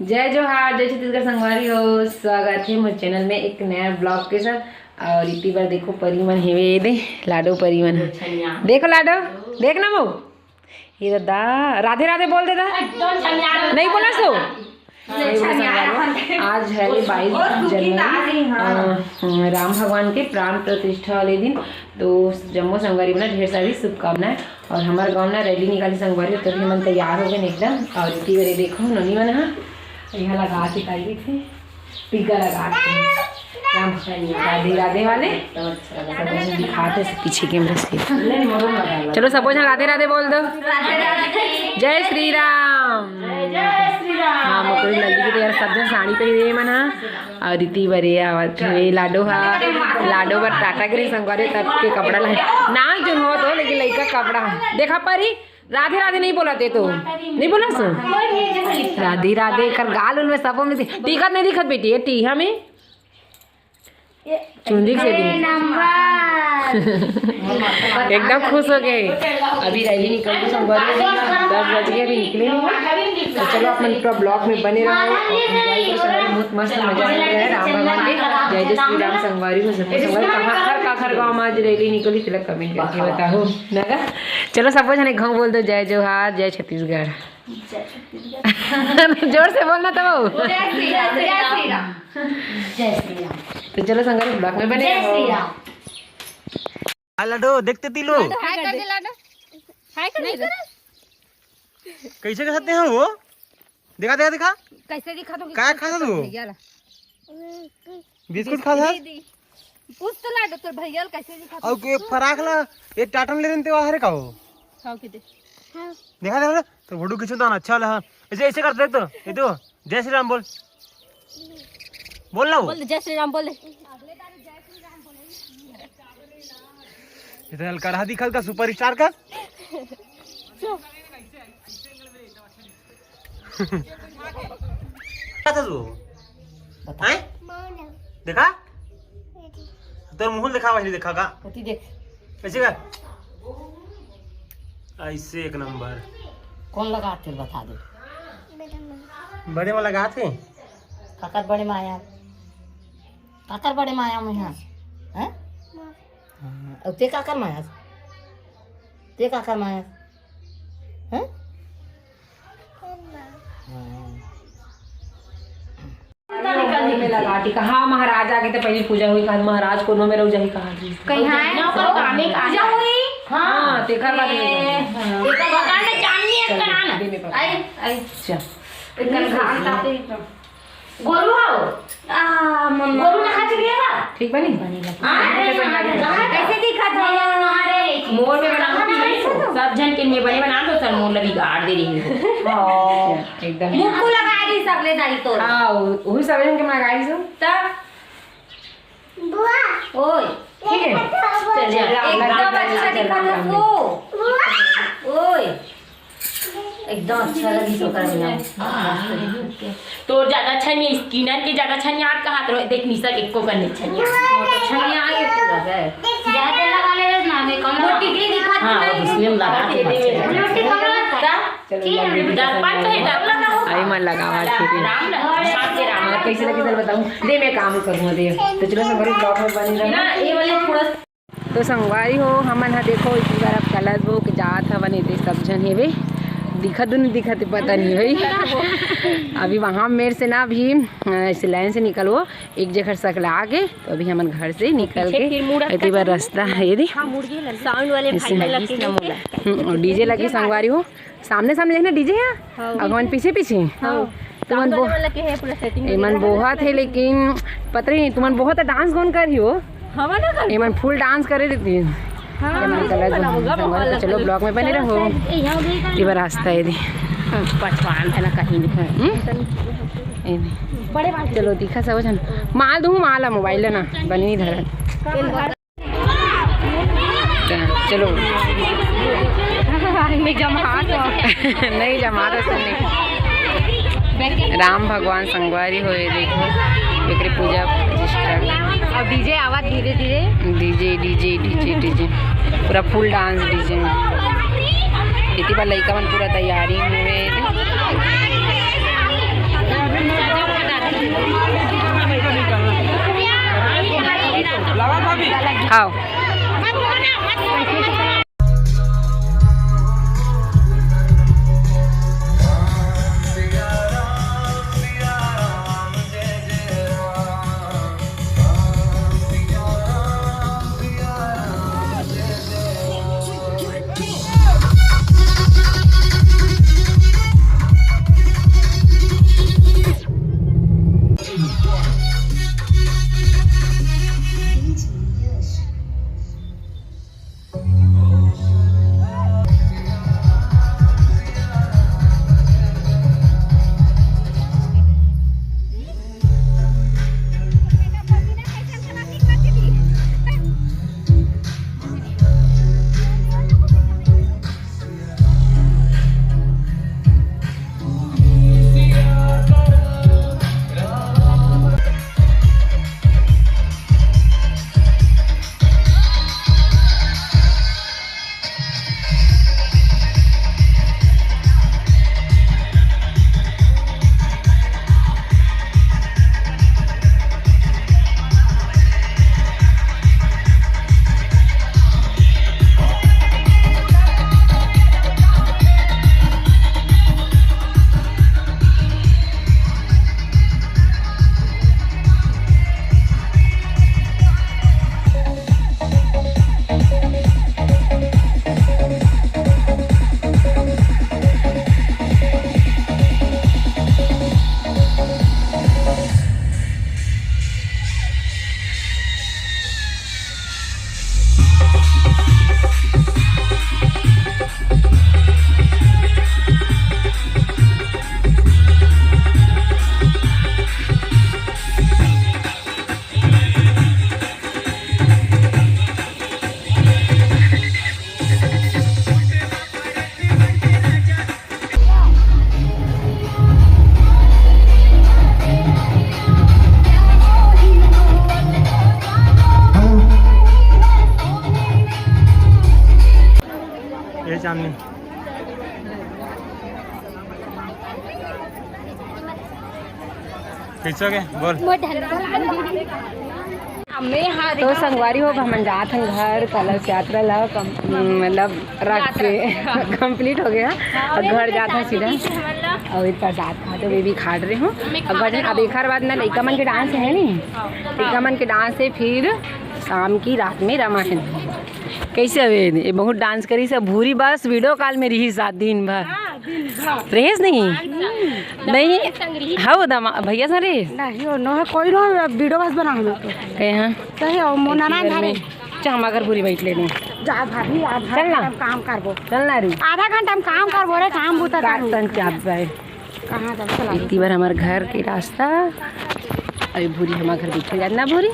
जय जोहार, जय छत्तीसगढ़ संगवारी हो। स्वागत है मेरे चैनल में एक नया ब्लॉग के साथ। और इतनी बार देखो परिमन हेवे दे लाडो परिमन देखो लाडो देख ना मऊ ये दादा राधे राधे बोल देता नहीं बोला सो आज है 22 जनवरी राम भगवान के प्राण प्रतिष्ठा वाले दिन। तो जम्मू संगवारी में ढेर सारी शुभकामनाएं। और हमारे गाँव में रैली निकाली संगवारी तभी हम तैयार हो गए एकदम। और इतनी बार देखो ननी मन यहाँ लगा के आई थे टीका लगा के राधे राधे वाले दिखाते पीछे कैमरा से। चलो सब राधे राधे बोल दो। जय श्री राम। हाँ मकड़ी लल्ली की यार सब जन साड़ी पहने मना। और रीति बरे लाडो लाडो बर टाटा गिरी संगवारी तब के कपड़ा लाए ना जो हो तो लेकिन लड़का कपड़ा देखा परी राधे राधे नहीं बोला थे तो नहीं बोला सो राधे राधे कर गाल उनमें सबों में टीका नहीं दिखत बेटी ये टीहा में चुंदी से एकदम खुश हो गए। अभी रैली निकल गई संगवारी 10 बज गए अभी निकले तो चलो अपन पूरा ब्लॉग में बने रहो। बहुत मस्त मजा आ रहा है राम भगवान के जय जय श्री राम संगवारी हो सब कहाँ खर गाँव में आज रैली निकली तिलक कमेंट करके बताओ ना। चलो सब जने गाँव बोल दो जय जोहार जय छत्तीसगढ़। जोर से बोलना तो तो चलो संगवारी ब्लॉग में बने रहो। लाडो देखते तीलो कैसे खाते हैं वो देखा देखा देखा कैसे दिखा तो क्या खाता तू बिस्कुट खाता पूछ तो लाडो तो भैया कैसे दिखा और के फराक ला ये टाटन ले रहे हरे का हो खाओ के दे देखा देखा तो फोटो खींचो तो अच्छा वाला ऐसे ऐसे करते तो ये तो जय श्री राम बोल ना बोल जय श्री राम बोल दे। इधर हल्का दिखा का सुपर स्टार का क्या था तू हैं देखा तो मुंह देखा वही देखा का देख ऐसे का ऐसे एक नंबर कौन लगा थे बता दो बड़े में लगा थे काकर बड़े माया में यहाँ हैं और ते काकर माया हैं लगा टीका। हाँ महाराज आगे तो पहले पूजा हुई कहा महाराज को नो मेरा जाही कहा कहीं पूजा हुई हाँ देखा गोरू नहा चलिएगा ठीक बनी कैसे दिखा मोर में बना सब जन के में बने बना दो सर मोर लगी गाड़ दे रही है एकदम मुक्कू लगा दी सबले दाई तो हाँ वही सब जन के मैं गाड़ी से तब बुआ ओए ठीक है चल जा एकदम अच्छा दिखा था वो ओए एकदम अच्छा लगी तो कर तो ज्यादा अच्छा नहीं स्किनर के ज्यादा अच्छा नहीं आट का हाथ रो देख निशा के को करने अच्छा नहीं अच्छा नहीं आगे पूरा है ज्यादा लगा ले ना मैं कम टिकली दिखा हां उसमें लगा के मोटी कम लगता दर्पण पे लगा आई मन लगावा ठीक है राम साथ के राम कैसे लगी सर बताऊं दे मैं काम करूंगा दे तो चलो संगवारी ब्लॉग में बनी रहो ना ये वाले थोड़ा तो संगवारी हो हमन देखो इस बार अब कलश वो के जात हवन दे सब जन हेवे दिखत नहीं दिखत पता नहीं भाई। अभी वहाँ मेरे से ना भी ऐसे लाइन से निकलो एक जगह सकला आगे तो अभी हम घर से निकल के इतनी बार रास्ता है ये साउंड वाले और डीजे लगी संगवारी हो सामने सामने देखना डीजे है भगवान पीछे पीछे तुमन बहुत है लेकिन पता नहीं तुमन बहुत डांस कौन कर रही हो मन फुल डांस करे रहती है। चलो ब्लॉग में बने रहो ये रास्ता है पछवान है ना कहीं बड़े चलो दिखा सब जन माल दूँ माल मोबाइल ना बनी धर चलो नहीं जमा राम भगवान संगवारी हो देखो एक पूजा और डीजे आवाज धीरे धीरे डीजे डीजे डीजे डीजे पूरा फुल डांस डीजे इतनी बार लड़का मन पूरा तैयारी में आओ। ये चांदनी खींचोगे बोल। तो संगवारी हो हम जात हैं घर कलश यात्रा ला मतलब रख के कंप्लीट हो गया और घर जाता है सीधा और इस प्रसाद खाते हुए भी खा रहे हूँ। और अब एक बाद ना लड़का मन के डांस है नी, लड़का मन के डांस है, फिर शाम की रात में रामायण कैसे हुए ये बहुत डांस करी सब भूरी बस वीडियो कॉल में रही 7 दिन भर रेस नहीं हाँ दमा भैया सर रेस नहीं कोई वीडियो बस बना कहाँ सही हो मोनाना घरे हम अगर पूरी बैठ लेने जा भाभी चलना काम करबो चलना रू आधा घंटा में काम करबो रे काम बुता कहाँ इतनी बार हमारे घर के रास्ता अरे भूरी हमारे घर बैठे जाना भूरी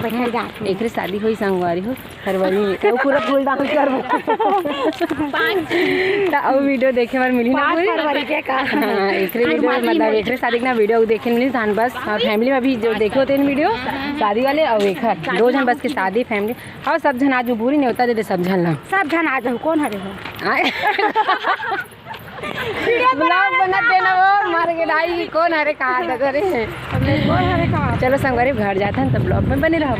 बैठे जा एक शादी हुई संगवारी हो फरवरी में तो पूरा फूल डांस करबो अब वीडियो देखे बार मिली ना पूरी फरवरी के का हां एक वीडियो मतलब एक शादी ना वीडियो देखे मिली थान बस और फैमिली में भी जो देखे होते हैं वीडियो शादी वाले और एक दो जन बस के शादी फैमिली और सब जन आज भूरी नहीं होता दे सब जन सब जन आ जाओ कौन हरे हो ब्लॉग बना देना वो मार के ढाई की कौन हरे कहा था करे कौन हरे कहा चलो संगवारी घर जाते हैं तब ब्लॉग में बने रहो।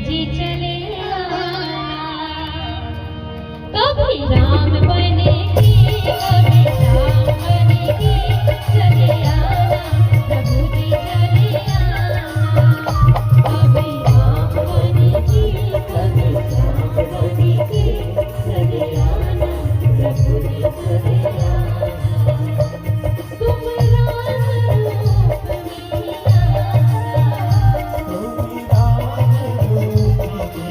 जी चले कभी राम बने